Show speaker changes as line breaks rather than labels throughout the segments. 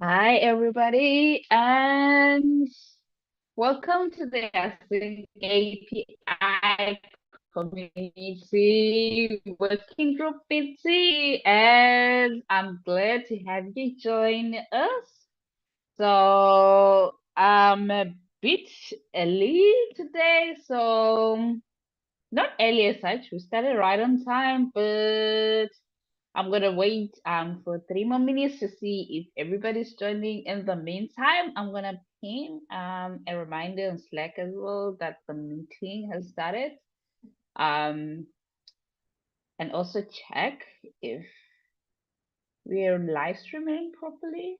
Hi, everybody, and welcome to the AsyncAPI community working group meeting. And I'm glad to have you join us. So I'm a bit early today, so not early as such. We started right on time, but I'm gonna wait for 3 more minutes to see if everybody's joining. In the meantime, I'm gonna pin a reminder on Slack as well that the meeting has started. Um and also check if we're live streaming properly,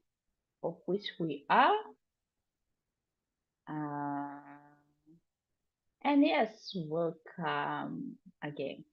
of which we are. Uh, and yes, welcome again.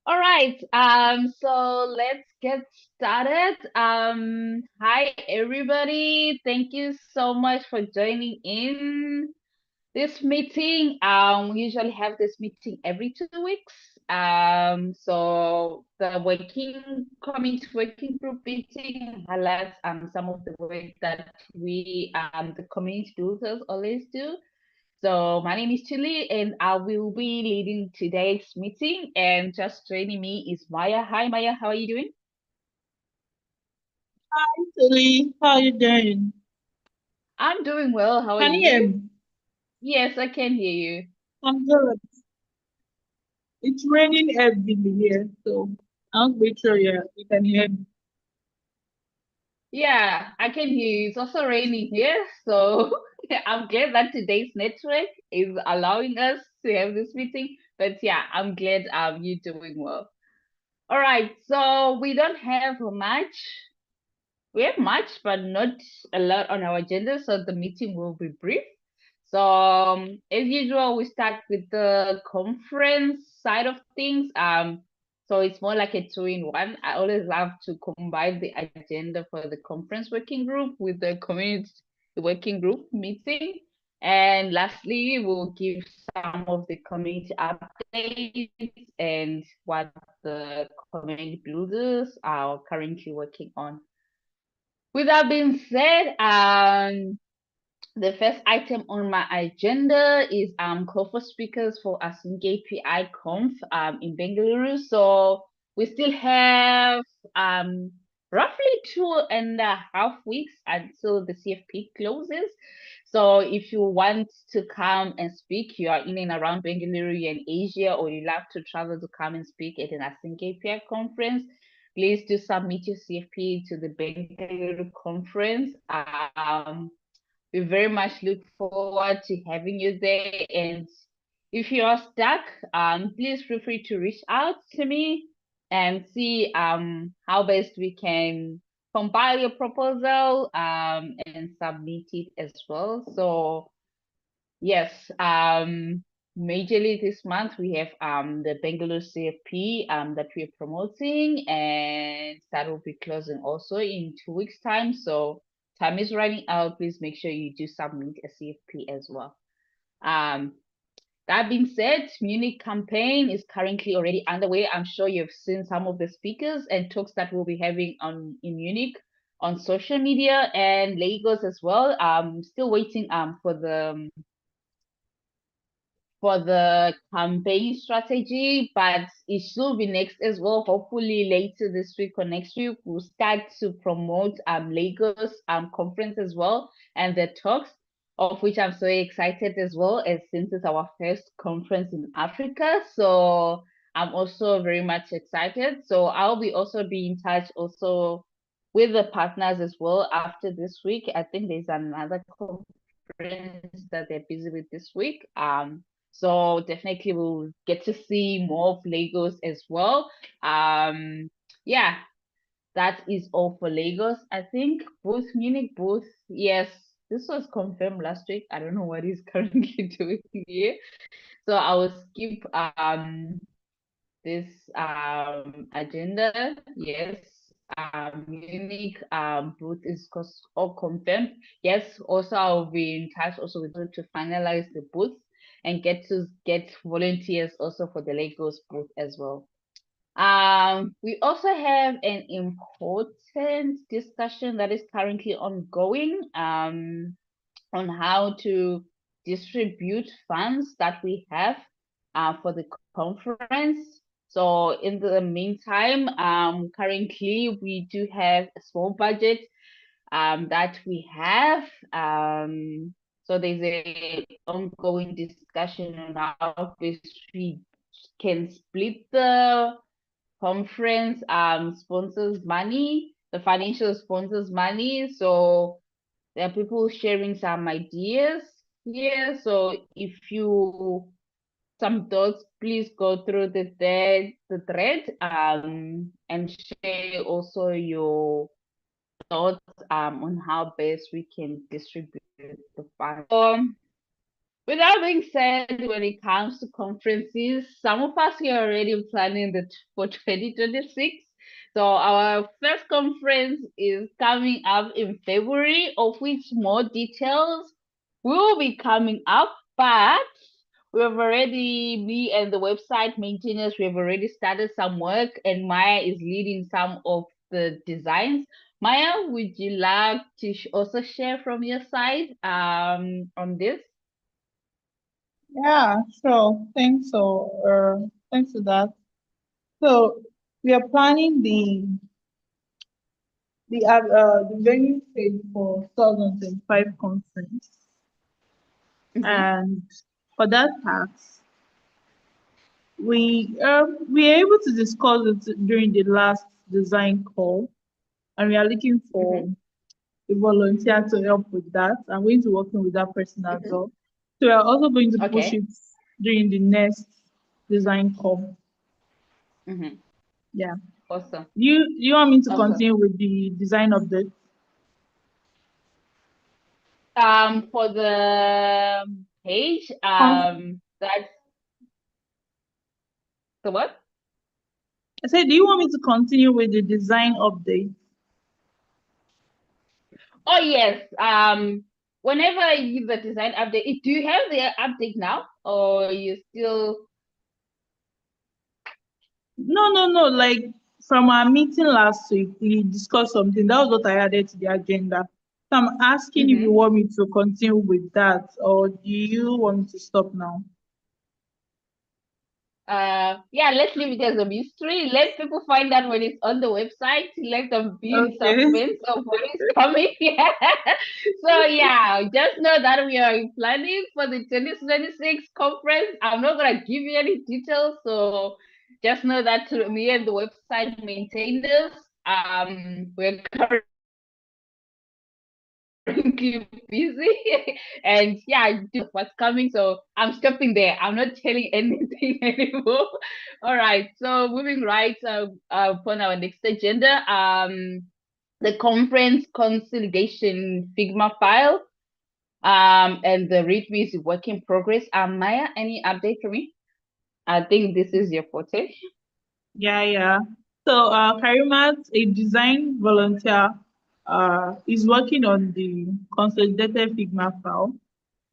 All right, so let's get started. Hi everybody. Thank you so much for joining in this meeting. We usually have this meeting every 2 weeks. So the working community working group meeting highlights some of the work that we the community builders always do. So my name is Chili and I will be leading today's meeting, and just joining me is Maya. Hi Maya, how are you doing?
Lee, how you doing?
I'm doing well. How are
Can you hear
you?
me?
Yes, I can hear you.
I'm good. It's raining heavily here, so I'll make sure you can hear me.
Yeah, I can hear you. It's also raining here, so I'm glad that today's network is allowing us to have this meeting. But yeah, I'm glad you're doing well. All right, so we don't have much. We have much, but not a lot on our agenda, so the meeting will be brief. So, as usual, we start with the conference side of things. So it's more like a two-in-one. I always love to combine the agenda for the conference working group with the community working group meeting. And lastly, we'll give some of the community updates and what the community builders are currently working on. With that being said, the first item on my agenda is call for speakers for AsyncAPI Conf in Bengaluru. So we still have roughly 2.5 weeks until the CFP closes. So if you want to come and speak, you are in and around Bengaluru, you're in Asia, or you love to travel to come and speak at an AsyncAPI conference, please do submit your CFP to the Bengaluru conference. We very much look forward to having you there. And if you are stuck, please feel free to reach out to me and see how best we can compile your proposal and submit it as well. So yes, majorly this month we have the Bangalore CFP that we're promoting, and that will be closing also in 2 weeks' time. So time is running out. Please make sure you do submit a CFP as well. That being said, Munich campaign is currently already underway. I'm sure you've seen some of the speakers and talks that we'll be having in Munich on social media, and Lagos as well. Still waiting for the campaign strategy, but it should be next as well. Hopefully later this week or next week, we'll start to promote Lagos conference as well, and the talks, of which I'm so excited as well, as since it's our first conference in Africa. So I'm also very much excited. So I'll be also be in touch also with the partners as well after this week. I think there's another conference that they're busy with this week. So definitely we'll get to see more of Lagos as well. Yeah, that is all for Lagos. I think both Munich, both, yes, this was confirmed last week. I don't know what he's currently doing here. So I will skip this agenda. Yes, Munich booth is all confirmed. Yes, also I'll be in touch also with her to finalize the booth and get volunteers also for the Lagos booth as well. We also have an important discussion that is currently ongoing on how to distribute funds that we have for the conference. So in the meantime, currently we do have a small budget that we have. So there's a ongoing discussion on how best we can split the conference sponsors money, the financial sponsors money. So there are people sharing some ideas here. So if you some thoughts, please go through the thread and share also your thoughts on how best we can distribute the funds. With that being said, when it comes to conferences, some of us here are already planning for 2026. So our first conference is coming up in February, of which more details will be coming up. But we have already, me and the website maintainers, we have already started some work, and Maya is leading some of the designs. Maya, would you like to also share from your side on this?
Yeah, sure. Thanks for that. So we are planning the venue stage for 2025 conference,
Mm-hmm.
and for that task, we are able to discuss it during the last design call, and we are looking for
Mm-hmm.
a volunteer to help with that. I'm going to working with that person as
Mm-hmm.
well. So we are also going to push
Okay.
it during the next design call.
Mm-hmm.
Yeah.
Awesome.
You want me to
Awesome.
continue with the design update?
For the page,
Conf-
that's the what?
I said, do you want me to continue with the design update?
Oh yes. Whenever I give the design update, do you have the update now, or you still?
No. Like from our meeting last week, we discussed something. That was what I added to the agenda. So I'm asking if you
Mm-hmm.
want me to continue with that, or do you want me to stop now?
Yeah, let's leave it as a mystery. Let people find out when it's on the website. Let them be in
Okay.
suspense of what is coming. So yeah, just know that we are planning for the 2026 conference. I'm not gonna give you any details, so just know that me and the website maintainers, we're currently busy. And yeah, I do what's coming, so I'm stopping there. I'm not telling anything anymore. All right, so moving right upon our next agenda, the conference consolidation Figma file, and the README is work in progress. Maya, any update for me? I think this is your forte.
Yeah. So, Karimat, a design volunteer, is working on the consolidated Figma file.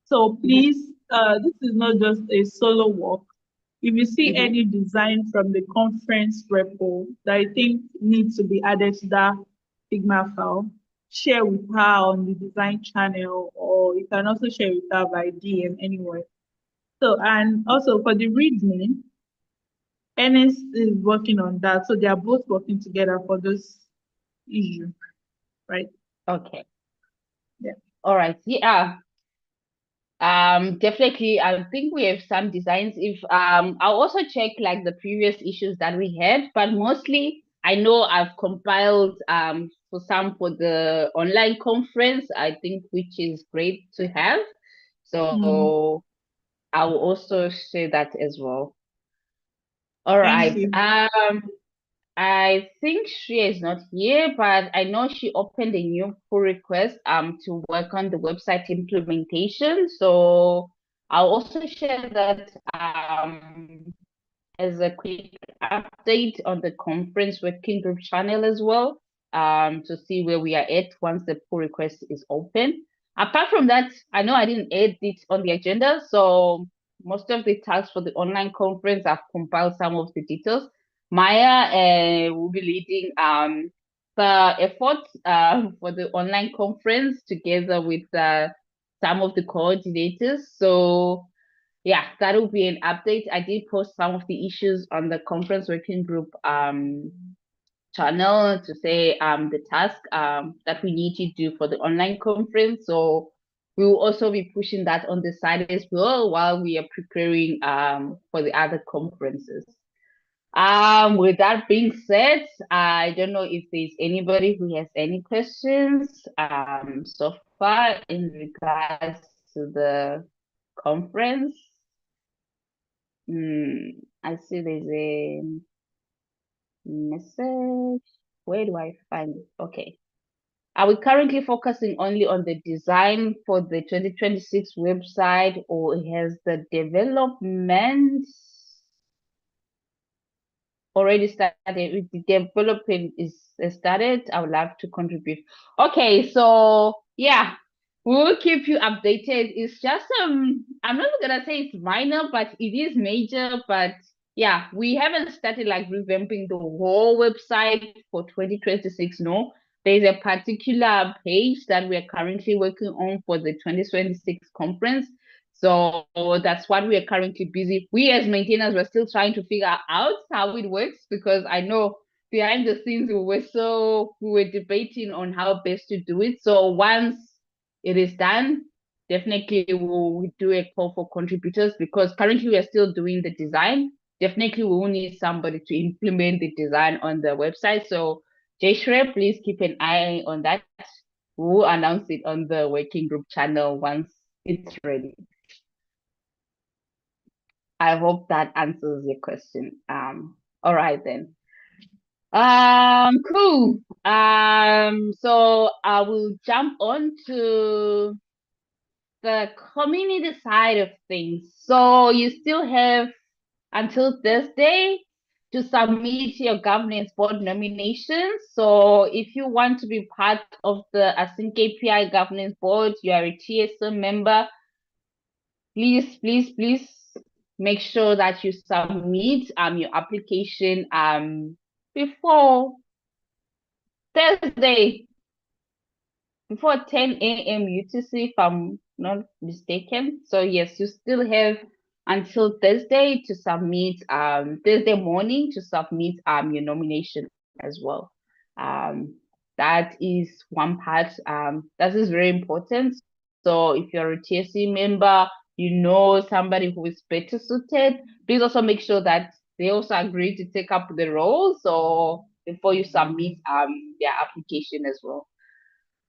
So
Mm-hmm.
please, this is not just a solo work. If you see
Mm-hmm.
any design from the conference repo that I think needs to be added to that Figma file, share with her on the design channel, or you can also share with her by DM anywhere. So, and also for the README, Ernest is working on that. So they are both working together for this issue, right?
Okay.
Yeah.
All right. Yeah. Definitely, I think we have some designs. If I'll also check like the previous issues that we had, but mostly I know I've compiled for some for the online conference, I think, which is great to have.
Mm,
So I will also share that as well. All
thank
right.
you.
I think she is not here, but I know she opened a new pull request to work on the website implementation. So I'll also share that as a quick update on the conference working group channel as well, to see where we are at once the pull request is open. Apart from that, I know I didn't add it on the agenda, so most of the tasks for the online conference, I've compiled some of the details. Maya will be leading the efforts for the online conference together with some of the coordinators. So yeah, that will be an update. I did post some of the issues on the conference working group channel to say the task that we need to do for the online conference. So we will also be pushing that on the side as well while we are preparing for the other conferences. With that being said, I don't know if there's anybody who has any questions so far in regards to the conference. I see there's a message. Where do I find it? Okay. Are we currently focusing only on the design for the 2026 website, or has the development already started? If the development is started, I would love to contribute. Okay, so yeah, we'll keep you updated. It's just I'm not gonna say it's minor, but it is major. But yeah, we haven't started like revamping the whole website for 2026. No, there's a particular page that we are currently working on for the 2026 conference. So that's what we are currently busy. We as maintainers were still trying to figure out how it works, because I know behind the scenes we were debating on how best to do it. So once it is done, definitely we'll do a call for contributors, because currently we are still doing the design. Definitely we will need somebody to implement the design on the website. So Jeshre, please keep an eye on that. We'll announce it on the working group channel once it's ready. I hope that answers your question. All right then. Cool. So I will jump on to the community side of things. So you still have until Thursday to submit your governance board nominations. So if you want to be part of the AsyncAPI governance board, you are a TSM member, please. make sure that you submit your application before Thursday, before 10 a.m. UTC, if I'm not mistaken. So yes, you still have until Thursday to submit, Thursday morning to submit your nomination as well. Um, that is one part. That is very important. So if you're a TSC member, you know somebody who is better suited, please also make sure that they also agree to take up the role. So before you submit their application as well.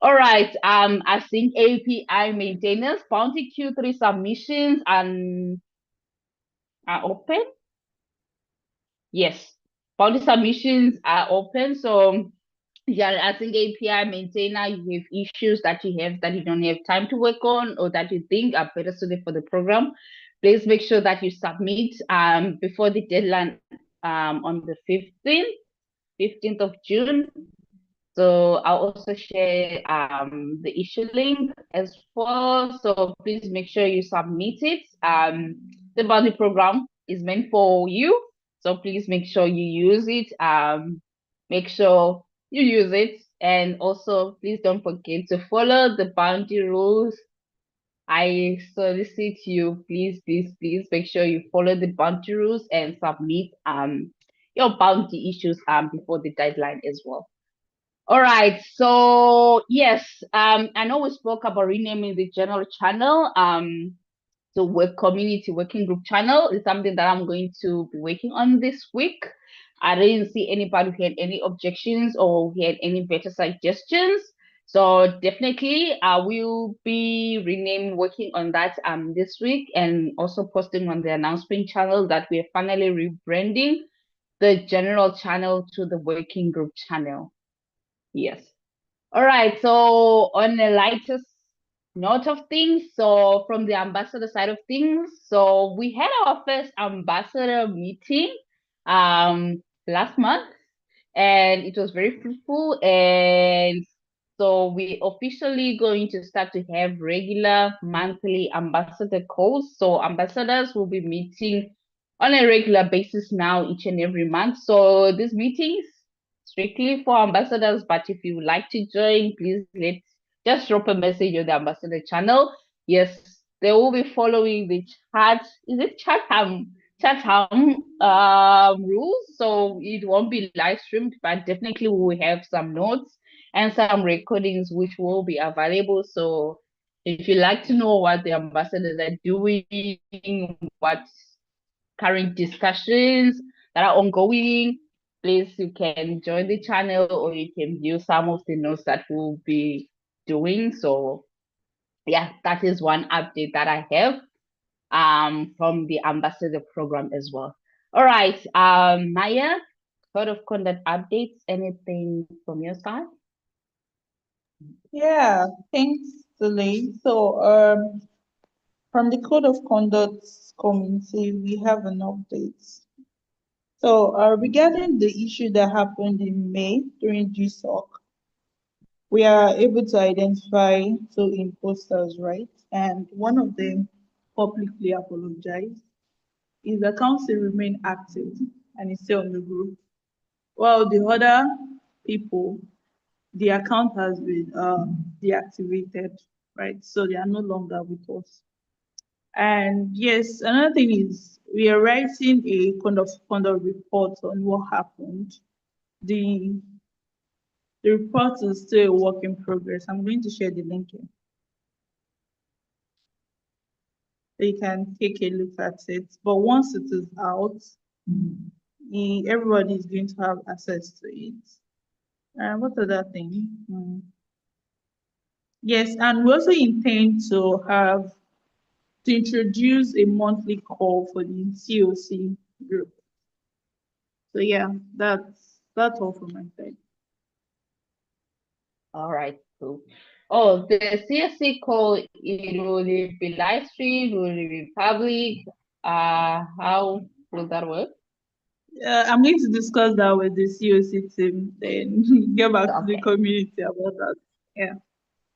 All right. I think API maintainers, Bounty Q3 submissions and are open. Yes, Bounty submissions are open. So yeah, I think API maintainer, you have issues that you have that you don't have time to work on or that you think are better suited for the program. Please make sure that you submit before the deadline on the 15th of June. So I'll also share the issue link as well. So please make sure you submit it. The body program is meant for you. So please make sure you use it. Make sure you use it. And also please don't forget to follow the bounty rules. I solicit you, please, please, please make sure you follow the bounty rules and submit your bounty issues before the deadline as well. All right. So yes, I know we spoke about renaming the general channel to work community working group channel. It's something that I'm going to be working on this week. I didn't see anybody who had any objections or who had any better suggestions. So definitely I will be renaming working on that this week and also posting on the announcement channel that we're finally rebranding the general channel to the working group channel. Yes. All right. So on the lightest note of things, so from the ambassador side of things, so we had our first ambassador meeting last month and it was very fruitful. And so we officially going to start to have regular monthly ambassador calls. So ambassadors will be meeting on a regular basis now each and every month. So these meetings strictly for ambassadors, but if you would like to join, please just drop a message on the ambassador channel. Yes, they will be following the chat. Is it Chatham rules? So it won't be live streamed, but definitely we will have some notes and some recordings which will be available. So if you like to know what the ambassadors are doing, what current discussions that are ongoing, please you can join the channel or you can view some of the notes that we'll be doing. So yeah, that is one update that I have from the ambassador program as well. All right, Maya, code of conduct updates, anything from your side?
Yeah, thanks, Celine. So, from the Code of Conduct Committee, we have an update. So, regarding the issue that happened in May during GSOC, we are able to identify two imposters, right? And one of them publicly apologized. His account still remain active and is still on the group. While the other people, the account has been deactivated, right? So they are no longer with us. And yes, another thing is we are writing a kind of report on what happened. The the report is still a work in progress. I'm going to share the link here so you can take a look at it. But once it is out, everybody is going to have access to it. And what other thing? Yes, and we also intend to introduce a monthly call for the COC group. So yeah, that's all from my side.
All right, cool. Oh, the CSC call, will it be live streamed? Will it be public? How will that work?
I'm going to discuss that with the COC team, then get back to the
Okay.
community about that. Yeah.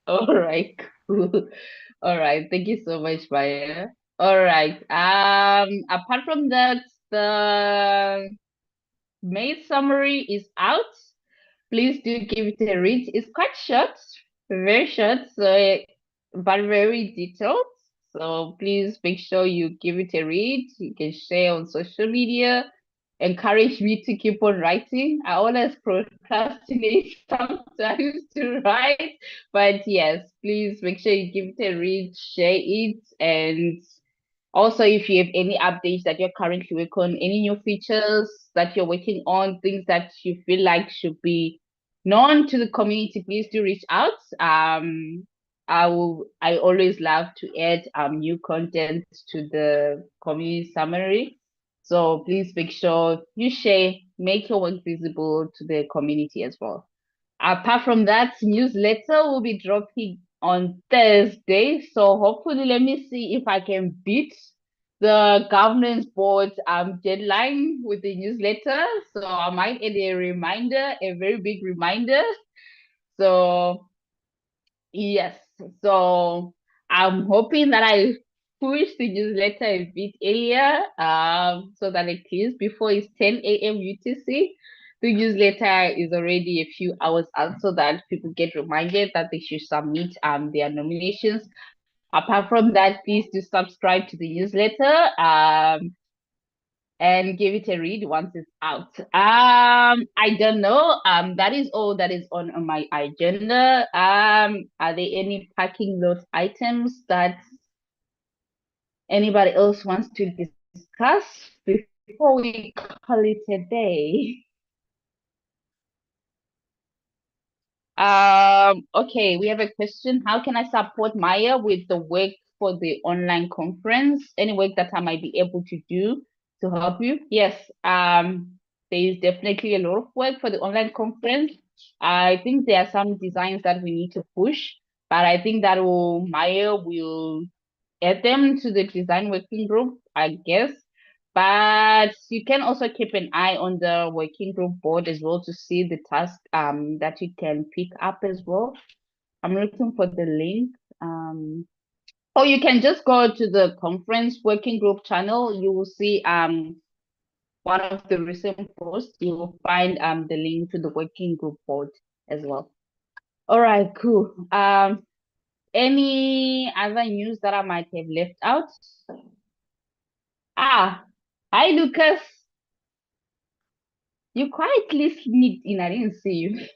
All right, cool. All right. Thank you so much, Maya. All right. Apart from that, the main summary is out. Please do give it a read. It's quite short, very short, but very detailed. So please make sure you give it a read. You can share on social media. Encourage me to keep on writing. I always procrastinate sometimes to write, but yes, please make sure you give it a read, share it, and also, if you have any updates that you're currently working on, any new features that you're working on, things that you feel like should be known to the community, please do reach out. I always love to add new content to the community summary. So please make sure you share, make your work visible to the community as well. Apart from that, newsletter will be dropping on Thursday. So hopefully, let me see if I can beat the governance board deadline with the newsletter. So I might add a reminder, a very big reminder. So yes, so I'm hoping that I push the newsletter a bit earlier, so that at least before it's 10 a.m. UTC, the newsletter is already a few hours out, so that people get reminded that they should submit their nominations. Apart from that, please do subscribe to the newsletter. And give it a read once it's out. I don't know. That is all that is on my agenda. Are there any parking lot items that anybody else wants to discuss before we call it a day? Okay, we have a question. How can I support Maya with the work for the online conference? Any work that I might be able to do to help you? Yes, there is definitely a lot of work for the online conference. I think there are some designs that we need to push, but I think that Maya will add them to the design working group, I guess. But you can also keep an eye on the working group board as well to see the task that you can pick up as well. I'm looking for the link. Or you can just go to the conference working group channel. You will see one of the recent posts. You will find the link to the working group board as well. All right, cool. Any other news that I might have left out? Ah, hi Lucas. You quietly sneaked in. I didn't see you.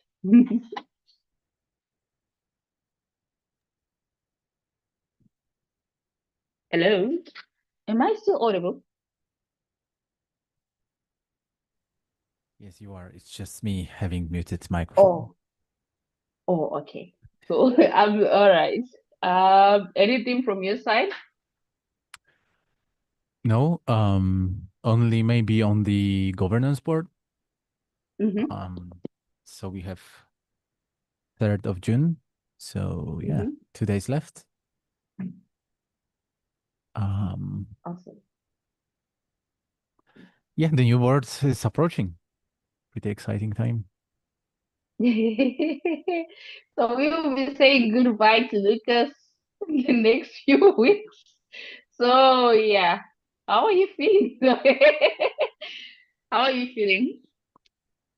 Hello. Am I still audible?
Yes, you are. It's just me having muted microphone.
Oh, oh, okay. Cool. I'm all right. Anything from your side?
No, only maybe on the governance board.
Mm-hmm.
Um, so we have 3rd of June. So yeah,
Mm-hmm.
2 days left. Um,
Awesome.
yeah, the new board is approaching. Pretty exciting time.
So we will be saying goodbye to Lucas in the next few weeks. So yeah, how are you feeling? How are you feeling?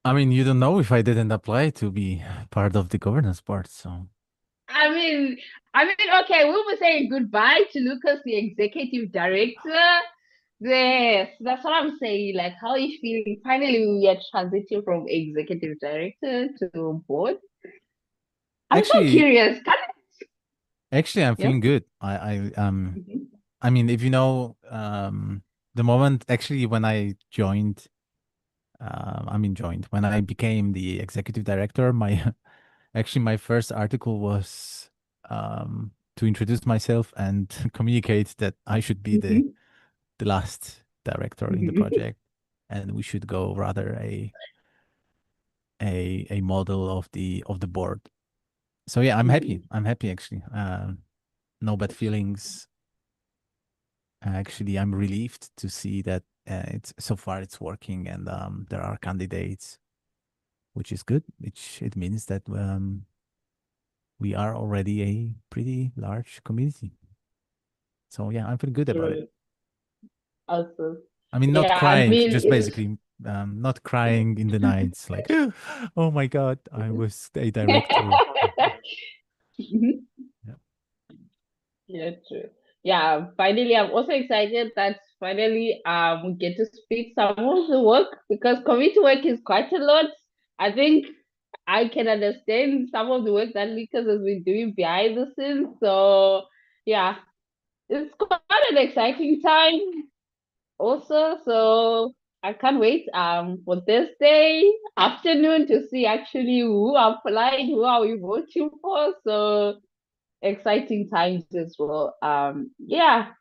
I mean, you don't know if I didn't apply to be part of the governance board. So
I mean, okay, we'll be saying goodbye to Lucas, the executive director. Yes, that's what I'm saying. Like, how are you feeling? Finally, we are transiting from executive director to board. I'm so
actually,
curious.
actually, I'm
Yeah.
feeling good.
Mhm.
I mean, if you know, the moment actually when I joined joined. When I became the executive director, my actually my first article was to introduce myself and communicate that I should be
Mhm.
the last director in the
Mhm.
project, and we should go rather a model of the board. So yeah, I'm happy.
Mhm.
I'm happy actually. No bad feelings. Actually, I'm relieved to see that it's so far it's working, and there are candidates, which is good. Which it means that we are already a pretty large community. So yeah, I'm feeling good about it.
True. Awesome.
I mean, not
Yeah, I
crying,
mean,
just basically not crying in the nights, like, oh my God, I was a director.
Mhm.
Yeah.
Yeah, true. Yeah, finally, I'm also excited that finally we get to speak some of the work because community work is quite a lot. I think I can understand some of the work that Lucas has been doing behind the scenes. So yeah, it's quite an exciting time also. So I can't wait for Thursday afternoon to see actually who applied, who are we voting for. So exciting times as well. Yeah.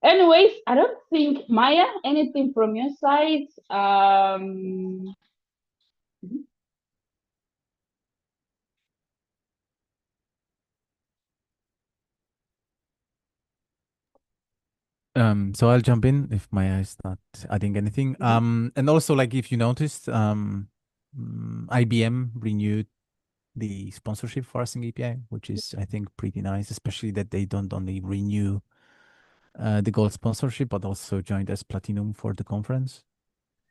Anyways, I don't think Maya, anything from your side?
So I'll jump in if Maya is not adding anything.
Mhm,
And also like if you noticed, IBM renewed the sponsorship for AsyncAPI, which is I think pretty nice, especially that they don't only renew the gold sponsorship, but also joined as platinum for the conference.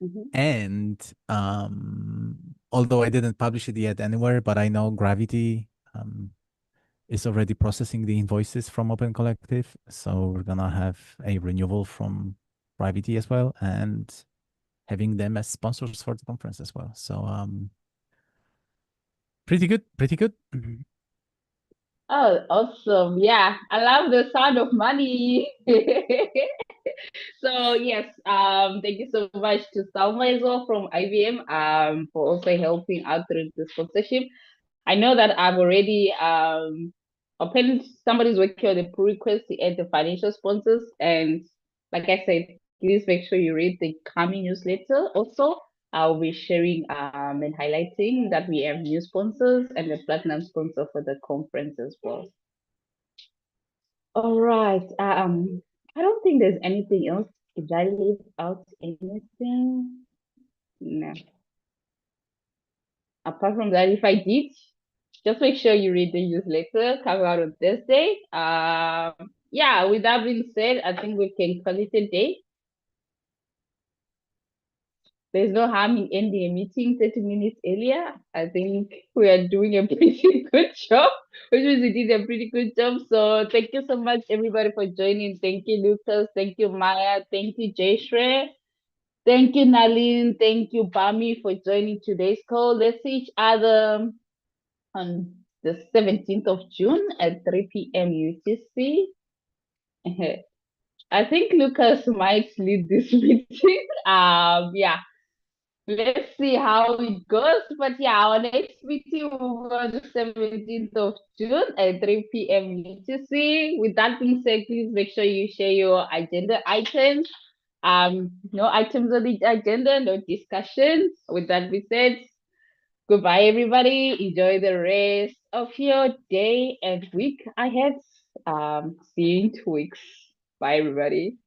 mhm,
And although I didn't publish it yet anywhere, but I know Gravity is already processing the invoices from Open Collective. So we're gonna have a renewal from Gravity as well, and having them as sponsors for the conference as well. So pretty good, pretty good.
Oh, awesome. Yeah, I love the sound of money. So yes, thank you so much to Salma as well from IBM for also helping out through the sponsorship. I know that I've already opened somebody's working on the pull request to add the financial sponsors, and like I said, please make sure you read the coming newsletter. Also, I'll be sharing and highlighting that we have new sponsors and the platinum sponsor for the conference as well. All right. I don't think there's anything else. Did I leave out anything? No. Apart from that, if I did, just make sure you read the newsletter coming out on Thursday. Yeah, with that being said, I think we can call it a day. There's no harm in ending a meeting 30 minutes earlier. I think we are doing a pretty good job, which means we did a pretty good job. So thank you so much, everybody, for joining. Thank you, Lucas. Thank you, Maya. Thank you, Jayshre. Thank you, Nalin. Thank you, Bami, for joining today's call. Let's see each other on the 17th of June at 3 p.m. UTC. I think Lucas might lead this meeting. Yeah, let's see how it goes. But yeah, our next meeting will be on the 17th of June at 3 p.m. UTC. With that being said, please make sure you share your agenda items. No items on the agenda, no discussions. With that being said, goodbye, everybody. Enjoy the rest of your day and week ahead. See you in 2 weeks. Bye, everybody.